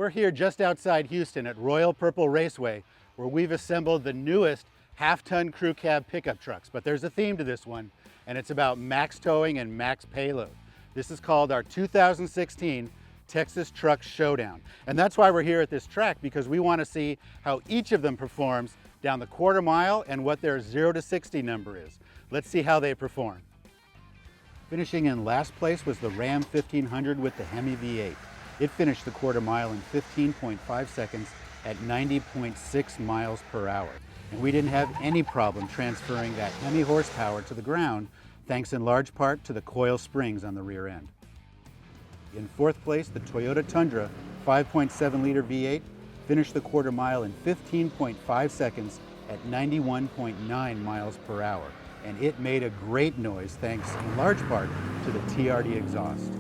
We're here just outside Houston at Royal Purple Raceway, where we've assembled the newest half-ton crew cab pickup trucks. But there's a theme to this one, and it's about max towing and max payload. This is called our 2016 Texas Truck Showdown. And that's why we're here at this track, because we want to see how each of them performs down the quarter mile and what their 0 to 60 number is. Let's see how they perform. Finishing in last place was the Ram 1500 with the Hemi V8. It finished the quarter mile in 15.5 seconds at 90.6 miles per hour. And we didn't have any problem transferring that Hemi horsepower to the ground, thanks in large part to the coil springs on the rear end. In fourth place, the Toyota Tundra 5.7 liter V8 finished the quarter mile in 15.5 seconds at 91.9 miles per hour. And it made a great noise thanks in large part to the TRD exhaust.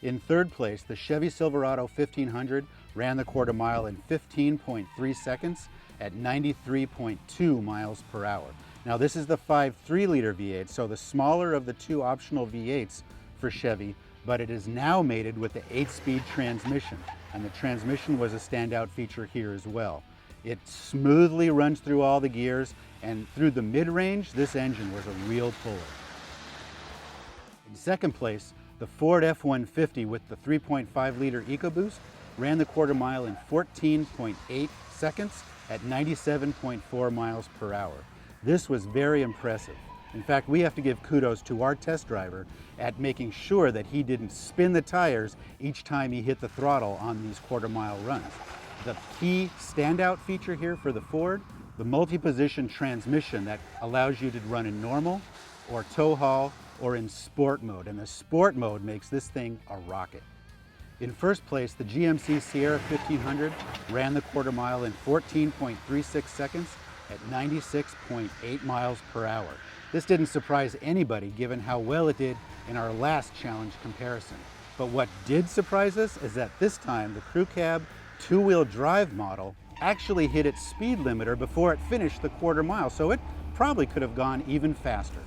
In third place, the Chevy Silverado 1500 ran the quarter mile in 15.3 seconds at 93.2 miles per hour. Now this is the 5.3 liter V8, so the smaller of the two optional V8s for Chevy, but it is now mated with the 8-speed transmission, and the transmission was a standout feature here as well. It smoothly runs through all the gears, and through the mid-range, this engine was a real puller. In second place, the Ford F-150 with the 3.5 liter EcoBoost ran the quarter mile in 14.8 seconds at 97.4 miles per hour. This was very impressive. In fact, we have to give kudos to our test driver at making sure that he didn't spin the tires each time he hit the throttle on these quarter mile runs. The key standout feature here for the Ford, the multi-position transmission that allows you to run in normal or tow haul or in sport mode, and the sport mode makes this thing a rocket. In first place, the GMC Sierra 1500 ran the quarter mile in 14.36 seconds at 96.8 miles per hour. This didn't surprise anybody given how well it did in our last challenge comparison. But what did surprise us is that this time the crew cab two-wheel drive model actually hit its speed limiter before it finished the quarter mile, so it probably could have gone even faster.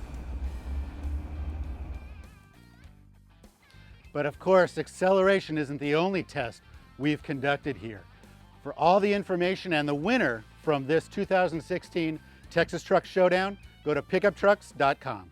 But of course, acceleration isn't the only test we've conducted here. For all the information and the winner from this 2016 Texas Truck Showdown, go to pickuptrucks.com.